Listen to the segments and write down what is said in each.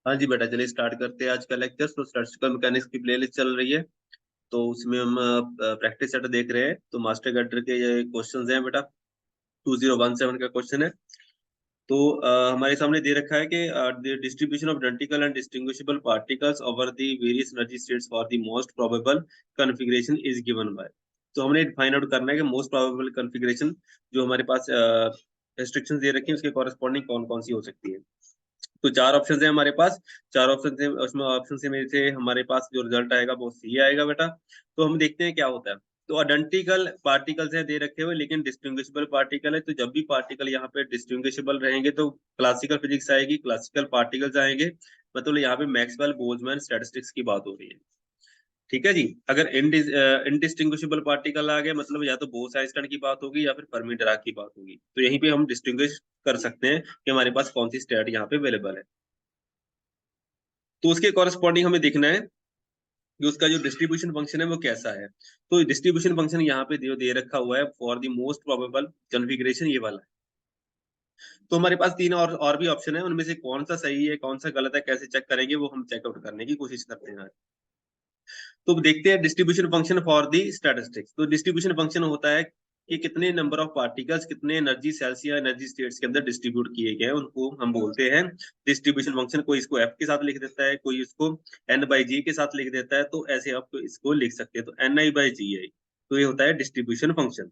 हाँ जी बेटा, चलिए स्टार्ट करते हैं आज का लेक्चर। तो स्टैटिस्टिकल मैकेनिक्स की प्लेलिस्ट चल रही है, तो उसमें हम प्रैक्टिस सेट देख रहे हैं। तो मास्टर गटर के ये क्वेश्चंस हैं बेटा, 2017 का क्वेश्चन है। तो हमारे सामने दे रखा है कि the distribution of identical and distinguishable particles over the various energy states for the most probable configuration is given by. तो हमने फाइंड आउट करना है कि मोस्ट प्रोबेबल कॉन्फ़िगरेशन जो हमारे पास रेस्ट्रिक्शंस दे रखी है उसके कॉरेस्पॉन्डिंग कौन कौन सी हो सकती है। तो चार ऑप्शन है हमारे पास। चार ऑप्शन से उसमें ऑप्शन से में से हमारे पास जो रिजल्ट आएगा वो सी आएगा बेटा। तो हम देखते हैं क्या होता है। तो आइडेंटिकल पार्टिकल्स हैं दे रखे हुए, लेकिन डिस्टिंग्विशेबल पार्टिकल है। तो जब भी पार्टिकल यहाँ पे डिस्टिंग्विशेबल रहेंगे तो क्लासिकल फिजिक्स आएगी, क्लासिकल पार्टिकल्स आएंगे। मतलब यहाँ पे मैक्सवेल बोल्ट्जमैन स्टैटिस्टिक्स की बात हो रही है। ठीक है जी। अगर इनडिस्टिंग्विशेबल पार्टिकल आ गए, मतलब या तो बोस आइंस्टाइन की बात होगी या फिर फर्मी डिराक की बात होगी। तो यहीं पे हम डिस्टिंग्विश कर सकते हैं कि हमारे पास कौन सी स्टेट यहाँ पे अवेलेबल है। तो उसके कॉरेस्पॉन्डिंग हमें देखना है कि उसका जो डिस्ट्रीब्यूशन फंक्शन है वो कैसा है। तो डिस्ट्रीब्यूशन फंक्शन यहाँ पे दे रखा हुआ है for the most probable configuration, ये वाला है। तो हमारे पास तीन और भी ऑप्शन है, उनमें से कौन सा सही है कौन सा गलत है कैसे चेक करेंगे, वो हम चेकआउट करने की कोशिश करते हैं। तो देखते हैं distribution function for the statistics. तो डिस्ट्रीब्यूशन फंक्शन होता है कि कितने नंबर ऑफ पार्टिकल्स कितने एनर्जी सेल्स या एनर्जी स्टेट्स के अंदर डिस्ट्रीब्यूट किए गए हैं, उनको हम बोलते हैं डिस्ट्रीब्यूशन फंक्शन। कोई इसको एफ के साथ लिख देता है, कोई इसको एन बाई जी के साथ लिख देता है। तो ऐसे आप इसको लिख सकते हैं, तो एन आई बाई जी आई। तो ये होता है डिस्ट्रीब्यूशन फंक्शन।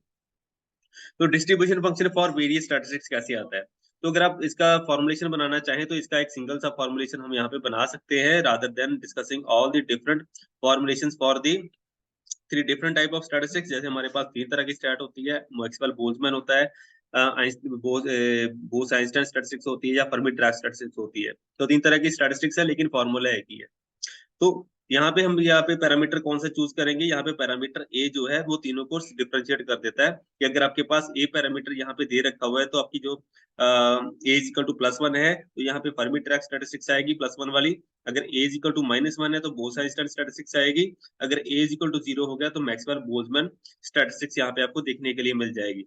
तो distribution function for various statistics कैसे आता है। तो अगर आप इसका फॉर्मुलेशन बनाना चाहें तो इसका एक सिंगल सा फॉर्मुलेशन हम यहाँ पे बना सकते हैं, rather than discussing all the different formulations for the three different type of statistics. जैसे हमारे पास तीन तरह की स्टैट होती है, मैक्सवेल बोल्ट्जमैन होता है, बोस आइंस्टाइन स्टैटिस्टिक्स होती है, या फर्मी डिराक स्टैटिस्टिक्स होती है। तो तीन तरह की स्टैटिस्टिक्स है, लेकिन फॉर्मूला एक ही है। तो यहाँ पे हम यहाँ पे पैरामीटर कौन सा चूज करेंगे, यहाँ पे पैरामीटर ए जो है वो तीनों को डिफरेंशिएट कर देता है। कि अगर आपके पास ए पैरामीटर यहाँ पे दे रखा हुआ है, तो आपकी जो ए इज इक्वल टू +1 है, तो यहाँ पे फर्मी डिराक स्टैटिस्टिक्स आएगी +1 वाली। अगर ए इज इक्वल टू -1 है तो बोस आइंस्टाइन स्टैटिस्टिक्स आएगी। अगर ए इज इक्वल टू 0 हो गया तो मैक्सवेल बोल्ट्जमैन स्टैटिस्टिक्स यहाँ पे आपको देखने के लिए मिल जाएगी।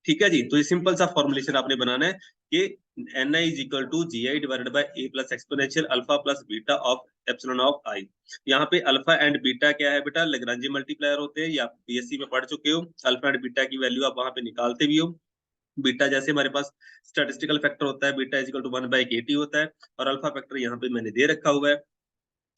ठीक है जी। तो ये सिंपल सा फॉर्मुलेशन आपने बनाना है कि N I is equal to G I divided by A plus exponential alpha plus beta of epsilon of I. यहाँ पे अल्फा एंड बीटा क्या है बेटा, लेग्रांजी मल्टीप्लायर होते हैं, या बीएससी में पढ़ चुके हो। अल्फा एंड बीटा की वैल्यू आप वहां पे निकालते भी हो। बीटा जैसे हमारे पास स्टैटिस्टिकल फैक्टर होता है, beta is equal to 1/kt होता है, और अल्फा फैक्टर यहाँ पे मैंने दे रखा हुआ है।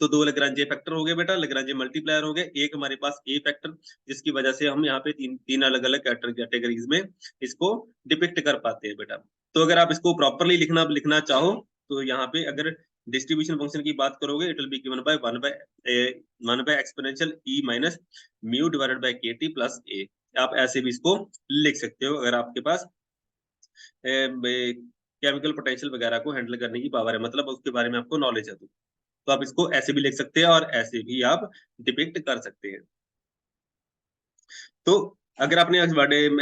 तो दो लेग्रांजे फैक्टर हो गए बेटा, लेग्रांजे मल्टीप्लायर हो गए। एक हमारे पास ए फैक्टर, जिसकी वजह से हम यहाँ पे तीन तीन अलग अलग कैटेगरीज में इसको डिपिक्ट कर पाते हैं बेटा। तो अगर आप इसको प्रॉपरली लिखना लिखना चाहो, तो यहाँ पे अगर डिस्ट्रीब्यूशन फंक्शन की बात करोगे, it will be given by 1/1 exponential E minus mu divided bye के टी प्लस ए। आप ऐसे भी इसको लिख सकते हो, अगर आपके पास केमिकल पोटेंशियल वगैरह को हैंडल करने की पावर है, मतलब उसके बारे में आपको नॉलेज है। तो आप इसको ऐसे भी लिख सकते हैं और ऐसे भी आप डिपिक्ट कर सकते हैं। तो अगर आपने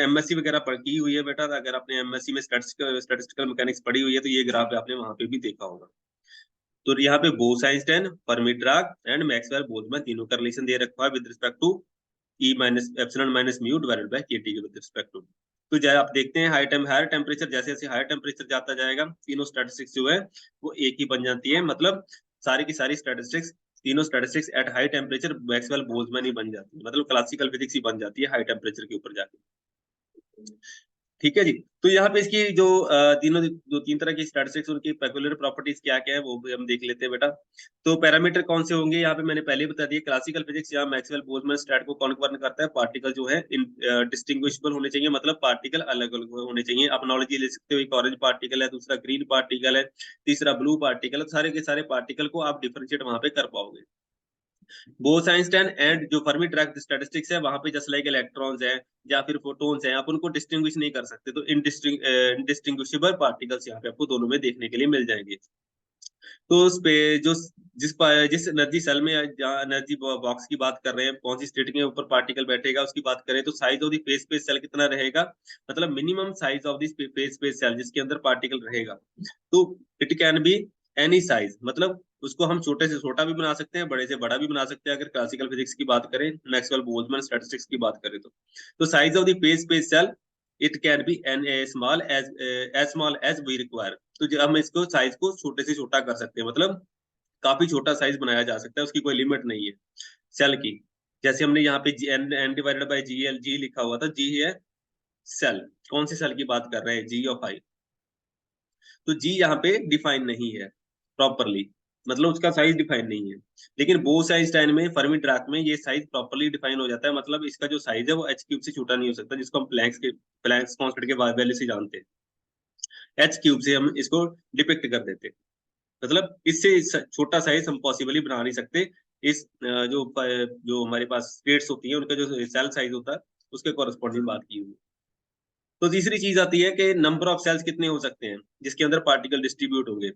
एमएससी वगैरह की हुई है बेटा, अगर आपने एमएससी में स्टैटिस्टिकल मैकेनिक्स पढ़ी हुई है, तो ये ग्राफ आपने वहां पे भी देखा होगा। तो यहाँ पे Bose Einstein, Fermi Dirac and Maxwell Boltzmann तीनों का रिलेशन दे रखा है with respect to E minus epsilon minus mu divided by KT के विद रिस्पेक्ट टू। तो जैसे आप देखते हैं हायर टेम्परेचर, जैसे जैसे हायर टेम्परेचर जाता जाएगा, तीनों स्टैटिस्टिक्स जो है वो एक ही बन जाती है। मतलब सारी की सारी स्टैटिस्टिक्स, तीनों statistics at high temperature Maxwell Boltzmann ही बन जाती है, मतलब क्लासिकल फिजिक्स ही बन जाती है हाई टेम्परेचर के ऊपर जाके। ठीक है जी। तो यहाँ पे इसकी जो तीनों जो तीन तरह की स्टैटिस्टिक्स, उनकी पेक्युलर प्रॉपर्टीज क्या क्या है वो भी हम देख लेते हैं बेटा। तो पैरामीटर कौन से होंगे, यहाँ पे मैंने पहले बता दिया। क्लासिकल फिजिक्स यहाँ मैक्सवेल बोल्ट्जमैन स्टैट को कौन गवर्न करता है, पार्टिकल जो है डिस्टिंग्विशेबल होने चाहिए, मतलब पार्टिकल अलग अलग होने चाहिए। आप नॉलेज ले सकते हो, एक ऑरेंज पार्टिकल है, दूसरा ग्रीन पार्टिकल है, तीसरा ब्लू पार्टिकल है। सारे के सारे पार्टिकल को आप डिफरेंशिएट वहां पे कर पाओगे। बोस आइंस्टाइन एंड जो फर्मी डिराक स्टैटिस्टिक्स है, वहां पे जस्ट लाइक इलेक्ट्रॉन्स हैं या फिर फोटॉन्स हैं, आप उनको डिस्टिंग्विश नहीं कर सकते। तो इनडिस्टिंग्विशेबल पार्टिकल्स यहाँ पे आपको दोनों में देखने के लिए मिल जाएंगे। तो उस पे जो जिस एनर्जी सेल में एनर्जी बॉक्स की बात कर रहे हैं, कौन सी स्टेट के ऊपर पार्टिकल बैठेगा उसकी बात करें, तो size of the face space cell कितना रहेगा, मतलब minimum size of the face space cell जिसके अंदर पार्टिकल रहेगा। तो it can be any size, मतलब उसको हम छोटे से छोटा भी बना सकते हैं, बड़े से बड़ा भी बना सकते हैं। अगर क्लासिकल फिजिक्स की बात करें, मैक्सवेल बोल्ट्जमैन स्टैटिस्टिक्स की बात करें, तो size of the face space cell it can be an small as we require. तो हम इसको साइज को छोटे से छोटा कर सकते हैं, मतलब काफी छोटा साइज बनाया जा सकता है, उसकी कोई लिमिट नहीं है सेल की। जैसे हमने यहाँ पे N divided by G L, G लिखा हुआ था, जी है सेल, कौन सी सेल की बात कर रहे हैं, जी ऑफ आई। तो जी यहाँ पे डिफाइन नहीं है प्रॉपरली, मतलब उसका साइज डिफाइन नहीं है। लेकिन बोस आइंस्टाइन में, फर्मी डिराक में ये साइज प्रॉपरली डिफाइन हो जाता है, मतलब इसका जो साइज है वो एच क्यूब से छोटा नहीं हो सकता, जिसको हम प्लैंक्स कांस्टेंट के वैल्यू से जानते हैं। एच क्यूब से हम इसको डिपिक्ट कर देते हैं, मतलब इससे छोटा साइज हम पॉसिबली बना नहीं सकते। इस जो हमारे पास स्टेट्स होती हैं उनका जो सेल साइज होता है उसके कॉरेस्पॉन्डिंग बात की हुई। तो तीसरी चीज आती है कि नंबर ऑफ सेल्स कितने हो सकते हैं जिसके अंदर पार्टिकल डिस्ट्रीब्यूट होंगे।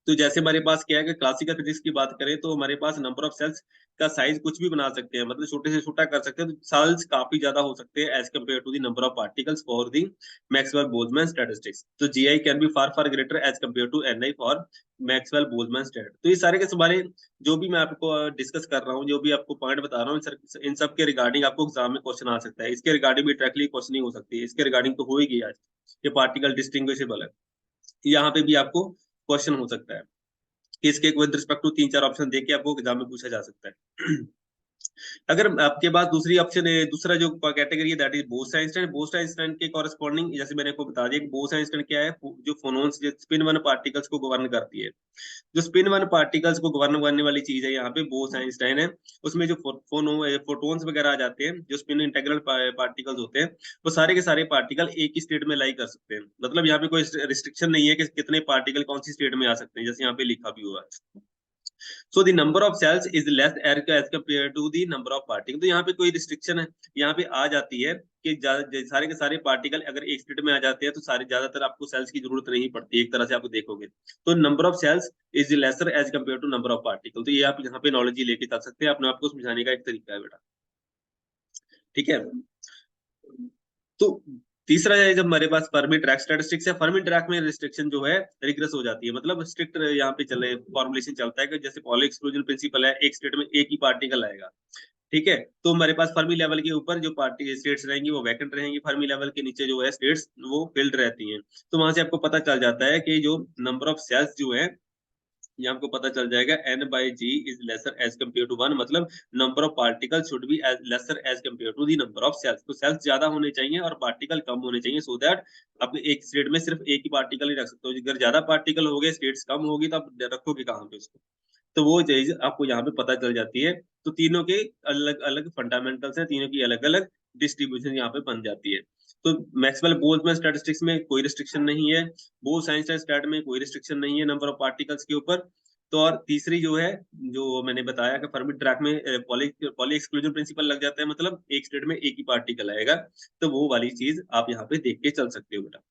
तो जैसे हमारे पास क्या है कि क्लासिकल फिजिक्स की बात करें तो हमारे पास नंबर ऑफ सेल्स का साइज कुछ भी बना सकते हैं, मतलब छोटे से छोटा कर सकते हैं, तो सेल्स काफी ज्यादा हो सकते हैं as compare to the number of particles for the Maxwell Boltzmann statistics. तो GI can be far far greater as compare to NI for Maxwell Boltzmann stat. तो ये सारे के सारे जो भी मैं आपको डिस्कस कर रहा हूँ, जो भी आपको पॉइंट बता रहा हूँ, इन सब के रिगार्डिंग आपको एग्जाम में क्वेश्चन आ सकता है। इसके रिगार्डिंग भी डायरेक्टली क्वेश्चन नहीं हो सकती है, इसके रिगार्डिंग तो हो ही गई आज, ये पार्टिकल डिस्टिंग्विशेबल है, यहाँ पे भी आपको क्वेश्चन हो सकता है। इसके विद रिस्पेक्ट टू 3-4 ऑप्शन देके आपको एग्जाम में पूछा जा सकता है। अगर आपके पास दूसरी ऑप्शन है, दूसरा जो कैटेगरी है that is Bose Einstein. Bose Einstein के कॉरेस्पॉन्डिंग जैसे मैंने आपको बता दिया कि बोस आइंस्टाइन क्या है, जो फोनोन्स, स्पिन वन पार्टिकल्स को गवर्न करती है, जो स्पिन वन पार्टिकल्स को गवर्न करने वाली चीज है यहाँ पे बोस आइंस्टाइन है। उसमें जो फोटोन्स वगैरह आ जाते हैं, जो स्पिन इंटेग्रल पार्टिकल्स होते हैं, वो सारे के सारे पार्टिकल एक ही स्टेट में लाई कर सकते हैं, मतलब यहाँ पे कोई रिस्ट्रिक्शन नहीं है कि कितने पार्टिकल कौन सी स्टेट में आ सकते हैं, जैसे यहाँ पे लिखा भी हुआ है। So the number of cells is less as compare to the number of particle. तो यहाँ पे कोई रिस्ट्रिक्शन है यहाँ पे आ जाती है कि सारे के सारे पार्टिकल अगर एक स्टेट में आ जाते हैं तो सारे ज्यादातर आपको सेल्स की जरूरत नहीं पड़ती, एक तरह से आपको देखोगे तो number of cells is lesser as compare to number of particle. तो ये आप यहाँ पे नॉलेज ही लेके चल सकते हैं, अपने आपको समझाने का एक तरीका है बेटा, ठीक है। तो तीसरा है जब हमारे पास फर्मी ट्रैक स्टैटिस्टिक्स है, फर्मी ट्रैक में रिस्ट्रिक्शन जो है रिग्रेस हो जाती है, मतलब स्ट्रिक्ट यहाँ पे चले फॉर्मुलेशन चलता है कि जैसे पॉली एक्सक्लूजन प्रिंसिपल है, एक स्टेट में एक ही पार्टिकल आएगा, ठीक है। तो हमारे पास फर्मी लेवल के ऊपर जो पार्टी स्टेट्स रहेंगी वो वैकेंट रहेंगी, फर्मी लेवल के नीचे जो है स्टेट्स वो फिल्ड रहती हैं। तो वहां से आपको पता चल जाता है कि जो नंबर ऑफ सेल्स जो है, ये आपको पता चल जाएगा n by g is lesser as compare to 1, मतलब number of particle should be lesser as compare to the number of cells. तो सेल्स ज्यादा होने चाहिए और पार्टिकल कम होने चाहिए, सो दैट आप एक स्टेट में सिर्फ एक ही पार्टिकल ही रख सकते हो। अगर ज्यादा पार्टिकल हो गए, स्टेट्स कम होगी, तो आप रखोगे कहाँ पे उसको, तो वो चीज आपको यहाँ पे पता चल जाती है। तो तीनों के अलग अलग फंडामेंटल्स हैं, तीनों की अलग अलग डिस्ट्रीब्यूशन यहाँ पे बन जाती है। तो मैक्सवेल बोल्ट्जमैन स्टैटिस्टिक्स में कोई रिस्ट्रिक्शन नहीं है, बोस आइंस्टाइन स्टैट में कोई रिस्ट्रिक्शन नहीं है नंबर ऑफ पार्टिकल्स के ऊपर। तो और तीसरी जो है, जो मैंने बताया कि फर्मी ट्रैक में पॉली एक्सक्लूजन प्रिंसिपल लग जाता है, मतलब एक स्टेट में एक ही पार्टिकल आएगा, तो वो वाली चीज आप यहाँ पे देख के चल सकते हो बेटा।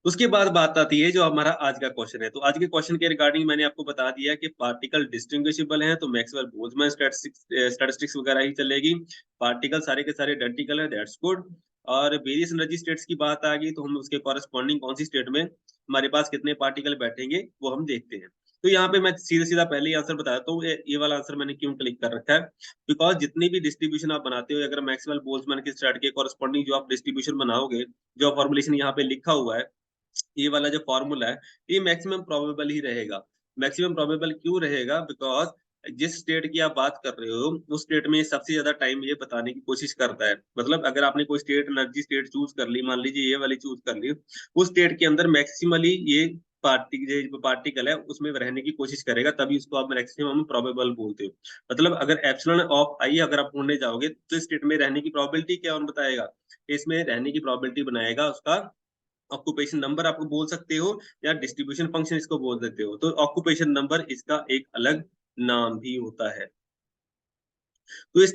उसके बाद बात आती है जो हमारा आज का क्वेश्चन है। तो आज के क्वेश्चन के रिगार्डिंग मैंने आपको बता दिया कि पार्टिकल डिस्टिंग्विशेबल हैं तो मैक्सवेल बोल्ट्जमैन स्टैटिस्टिक्स वगैरह ही चलेगी। पार्टिकल सारे के सारे आइडेंटिकल है, दैट्स गुड। और वेरियस एनर्जी स्टेट्स की बात आ गई तो हम उसके कॉरेस्पॉन्डिंग कौन सी स्टेट में हमारे पास कितने पार्टिकल बैठेंगे वो हम देखते हैं। तो यहाँ पे मैं सीधा सीधा पहले ही आंसर बताता हूँ, ये वाला आंसर मैंने क्यों क्लिक कर रखा है, बिकॉज जितनी भी डिस्ट्रीब्यूशन आप बनाते हो, अगर मैक्सवेल बोल्ट्जमैन की स्टैट के कॉरेस्पॉन्डिंग जो आप डिस्ट्रीब्यूशन बनाओगे, जो फॉर्मुलेशन यहाँ पे लिखा हुआ है, ये वाला जो फॉर्मूला है, ये मैक्सिमम प्रोबेबल ही रहेगा। मैक्सिमम प्रोबेबल क्यों रहेगा, बिकॉज जिस स्टेट की आप बात कर रहे हो उस स्टेट में सबसे ज्यादा टाइम ये बताने की कोशिश करता है, मतलब अगर आपने कोई स्टेट एनर्जी स्टेट चूज कर ली, मान लीजिए ये वाली चूज कर ली, उस स्टेट के अंदर मैक्सिमली ये पार्टिकल है उसमें रहने की कोशिश करेगा, तभी उसको आप मैक्सिमम प्रोबेबल बोलते हो। मतलब अगर एप्सिलॉन ऑफ आई अगर आप ढूंढने जाओगे तो स्टेट में रहने की प्रोबेबिलिटी क्या और बताएगा, इसमें रहने की प्रोबेबिलिटी बनाएगा उसका ऑक्यूपेशन नंबर, आपको बोल सकते हो, या डिस्ट्रीब्यूशन फंक्शन इसको बोल देते हो। तो ऑक्यूपेशन नंबर इसका एक अलग नाम भी होता है। तो इस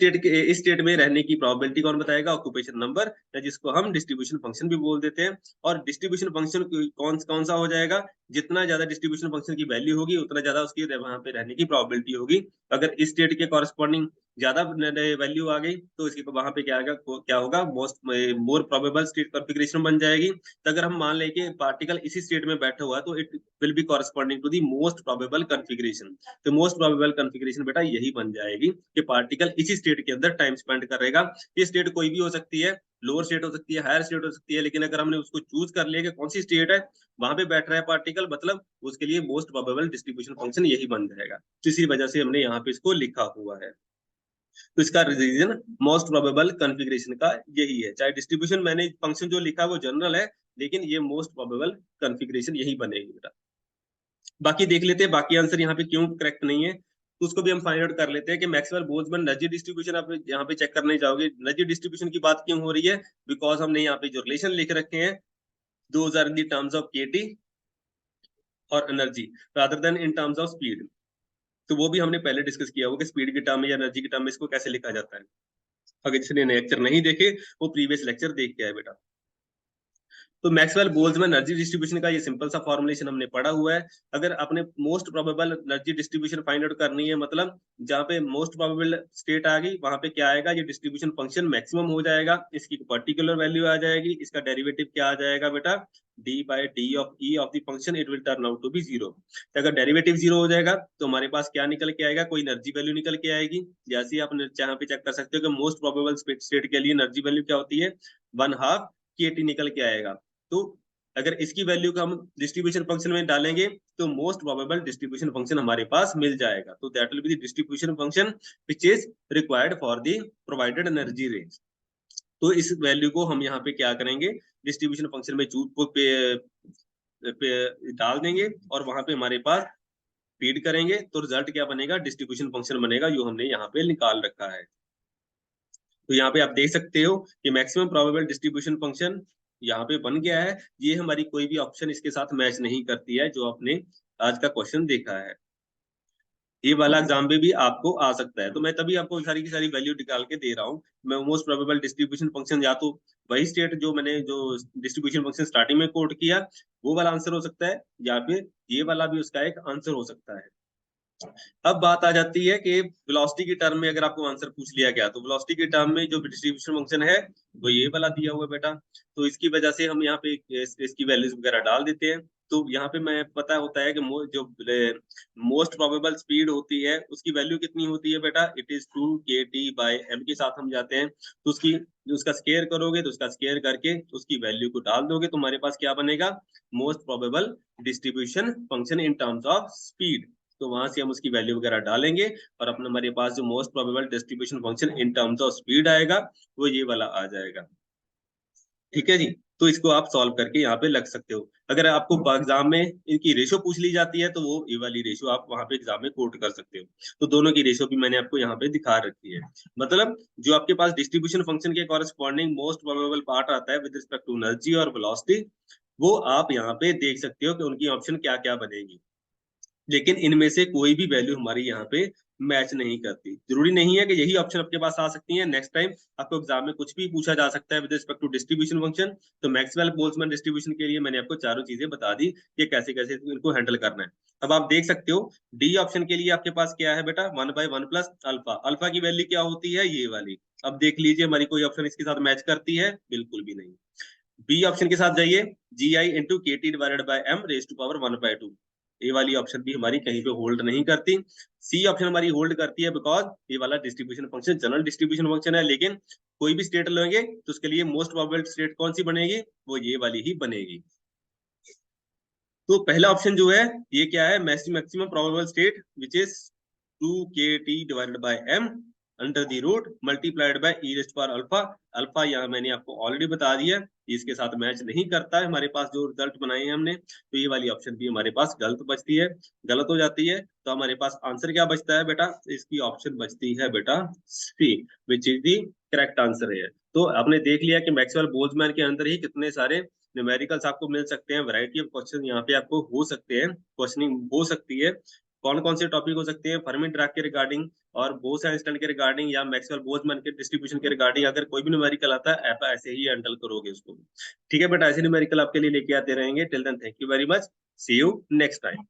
स्टेट में रहने की प्रोबेबिलिटी कौन बताएगा, ऑक्यूपेशन नंबर, या जिसको हम डिस्ट्रीब्यूशन फंक्शन भी बोल देते हैं। और डिस्ट्रीब्यूशन फंक्शन कौन कौन सा हो जाएगा, जितना ज्यादा डिस्ट्रीब्यूशन फंक्शन की वैल्यू होगी उतना ज्यादा उसकी वहां पे रहने की प्रोबेबिलिटी होगी। अगर इस स्टेट के कॉरेस्पॉन्डिंग ज्यादा वैल्यू आ गई तो इसके वहां पे क्या होगा, मोर प्रोबेबल स्टेट कॉन्फ़िगरेशन बन जाएगी। तो अगर हम मान लें कि पार्टिकल इसी स्टेट में बैठा हुआ है तो it will be corresponding to the most probable configuration. तो मोस्ट प्रोबेबल कॉन्फ़िगरेशन बेटा यही बन जाएगी कि पार्टिकल इसी स्टेट के अंदर टाइम स्पेंड करेगा। ये स्टेट कोई भी हो सकती है, लोअर स्टेट हो सकती है, हायर स्टेट हो सकती है, लेकिन अगर हमने उसको चूज कर लिया कि कौन सी स्टेट है वहां पे बैठ रहा है पार्टिकल, मतलब उसके लिए मोस्ट प्रोबेबल डिस्ट्रीब्यूशन फंक्शन यही बन जाएगा। तो इसी वजह से हमने यहाँ पे इसको लिखा हुआ है। तो इसका रीजन मोस्ट प्रोबेबल कॉन्फ़िगरेशन का यही है। चाहे डिस्ट्रीब्यूशन मैंने फंक्शन जो लिखा है वो जनरल है, लेकिन ये मोस्ट प्रोबेबल कॉन्फ़िगरेशन यही बनेगी बेटा। बाकी देख लेते हैं बाकी आंसर यहाँ पे क्यों करेक्ट नहीं है, तो उसको भी हम फाइंड आउट कर लेते हैं कि मैक्सवेल बोल्ट्जमैन एनर्जी डिस्ट्रीब्यूशन आप यहाँ पे चेक करने जाओगे। एनर्जी डिस्ट्रीब्यूशन की बात क्यों हो रही है, बिकॉज हमने यहाँ पे जो रिलेशन लिख रखे हैं those are in the terms of KT और energy rather than in terms of speed. तो वो भी हमने पहले डिस्कस किया होगा कि स्पीड के टर्म में या एनर्जी के टर्म में इसको कैसे लिखा जाता है। अगर जिसने लेक्चर नहीं देखे वो प्रीवियस लेक्चर देख के आए बेटा। तो मैक्सवेल बोल्ट्जमैन एनर्जी डिस्ट्रीब्यूशन का ये सिंपल सा फॉर्मुलेशन हमने पढ़ा हुआ है। अगर आपने most probable energy distribution find out करनी है, मतलब जहाँ पे मोस्ट प्रोबेबल स्टेट आ गई वहां पे क्या आएगा, ये डिस्ट्रीब्यूशन फंक्शन मैक्सिमम हो जाएगा, इसकी पर्टिकुलर वैल्यू आ जाएगी, इसका डेरिवेटिव क्या आ जाएगा बेटा, D by D of E of the function, it will turn out to be zero. तो अगर डेरिवेटिव जीरो हो जाएगा तो हमारे पास क्या निकल के आएगा, कोई एनर्जी वैल्यू निकल के आएगी। जैसे आप यहाँ पे चेक कर सकते हो कि मोस्ट प्रोबेबल स्टेट के लिए एनर्जी वैल्यू क्या होती है, 1/2 kT निकल के आएगा। तो अगर इसकी वैल्यू को हम डिस्ट्रीब्यूशन फंक्शन में डालेंगे तो मोस्ट प्रोबेबल डिस्ट्रीब्यूशन फंक्शन हमारे पास मिल जाएगा। तो that will be the distribution function which is required for the provided energy range. तो इस वैल्यू को हम यहाँ पे क्या करेंगे, डिस्ट्रीब्यूशन फंक्शन में पे डाल देंगे और वहां पे हमारे पास फीड करेंगे, तो रिजल्ट क्या बनेगा, डिस्ट्रीब्यूशन फंक्शन बनेगा, जो हमने यहाँ पे निकाल रखा है। तो यहाँ पे आप देख सकते हो कि मैक्सिमम प्रोबेबल डिस्ट्रीब्यूशन फंक्शन यहाँ पे बन गया है। ये हमारी कोई भी ऑप्शन इसके साथ मैच नहीं करती है जो आपने आज का क्वेश्चन देखा है। ये वाला एग्जाम में भी आपको आ सकता है, तो मैं तभी आपको सारी की सारी वैल्यू निकाल के दे रहा हूँ। मैं मोस्ट प्रोबेबल डिस्ट्रीब्यूशन फंक्शन या तो वही स्टेट जो मैंने जो डिस्ट्रीब्यूशन फंक्शन स्टार्टिंग में कोट किया वो वाला आंसर हो सकता है, या फिर ये वाला भी उसका एक आंसर हो सकता है। अब बात आ जाती है कि वेलोसिटी के टर्म में अगर आपको आंसर पूछ लिया गया तो वेलोसिटी के टर्म में जो डिस्ट्रीब्यूशन फंक्शन है वो ये वाला दिया हुआ है बेटा। तो इसकी वजह से हम यहाँ पे इसकी वैल्यूज वगैरह डाल देते हैं। तो यहाँ पे मैं पता होता है कि जो मोस्ट प्रोबेबल स्पीड होती है उसकी वैल्यू कितनी होती है बेटा, इट इज 2 kT/m के साथ हम जाते हैं। तो उसका स्केयर करोगे तो उसका स्केयर करके उसकी वैल्यू को डाल दोगे तो हमारे पास क्या बनेगा, most probable distribution function in terms of speed. तो वहां से हम उसकी वैल्यू वगैरह डालेंगे और अपना हमारे पास जो most probable distribution function in terms of speed आएगा वो ये वाला आ जाएगा। ठीक है जी, तो इसको आप सॉल्व करके यहाँ पे लग सकते हो। अगर आपको एग्जाम में इनकी रेशो पूछ ली जाती है तो वो ये वाली रेशो आप वहां पे एग्जाम में कोट कर सकते हो। तो दोनों की रेशो भी मैंने आपको यहाँ पे दिखा रखी है। मतलब जो आपके पास डिस्ट्रीब्यूशन फंक्शन के कॉरेस्पॉन्डिंग मोस्ट प्रोबेबल पार्ट आता है विद रिस्पेक्ट टू एनर्जी और वेलोसिटी, वो आप यहाँ पे देख सकते हो कि उनकी ऑप्शन क्या क्या बनेगी। लेकिन इनमें से कोई भी वैल्यू हमारी यहाँ पे मैच नहीं करती। जरूरी नहीं है कि यही ऑप्शन आपके पास आ सकती है। नेक्स्ट टाइम आपको एग्जाम में कुछ भी पूछा जा सकता है with respect to distribution function. तो मैक्सवेल बोल्ट्जमैन डिस्ट्रीब्यूशन के लिए मैंने आपको चारों चीजें बता दी कि कैसे कैसे इनको हैंडल करना है। अब आप देख सकते हो डी ऑप्शन के लिए आपके पास क्या है बेटा, 1/1 प्लस अल्फा। अल्फा की वैल्यू क्या होती है, ये वाली। अब देख लीजिए हमारी कोई ऑप्शन इसके साथ मैच करती है, बिल्कुल भी नहीं। बी ऑप्शन के साथ जाइए, GI × KT/m⁻²। ये वाली ऑप्शन भी हमारी कहीं पे होल्ड नहीं करती। सी ऑप्शन हमारी होल्ड करती है बिकॉज ये वाला distribution function general distribution function है, लेकिन कोई भी स्टेट लेंगे तो उसके लिए मोस्ट प्रोबेबल स्टेट कौन सी बनेगी, वो ये वाली ही बनेगी। तो पहला ऑप्शन जो है ये क्या है, maximum probable state which is 2kT/m under the root multiplied by e⁻α। Alpha यहाँ मैंने आपको ऑलरेडी बता दिया, इसके साथ मैच नहीं करता है हमारे पास जो रिजल्ट बनाए हैं हमने। तो ये वाली ऑप्शन भी हमारे पास गलत बचती है, गलत हो जाती है। तो हमारे पास आंसर क्या बचता है बेटा, इसकी ऑप्शन बचती है बेटा C, which is the correct answer है। तो आपने देख लिया कि मैक्सवेल बोल्ट्जमैन के अंदर ही कितने सारे न्यूमेरिकल्स आपको मिल सकते हैं, वैरायटी ऑफ क्वेश्चन यहाँ पे आपको हो सकते हैं, क्वेश्चनिंग हो सकती है। कौन कौन से टॉपिक हो सकते हैं, फर्मी ड्राग के रिगार्डिंग और बोस आइंस्टाइन के रिगार्डिंग या मैक्सवेल बोल्ट्जमैन के डिस्ट्रीब्यूशन के रिगार्डिंग। अगर कोई भी न्यूमेरिकल आता है आप ऐसे ही हैंडल करोगे उसको। ठीक है बेटा, ऐसे न्यूमेरिकल आपके लिए लेके आते रहेंगे। Till then thank you very much, see you next time.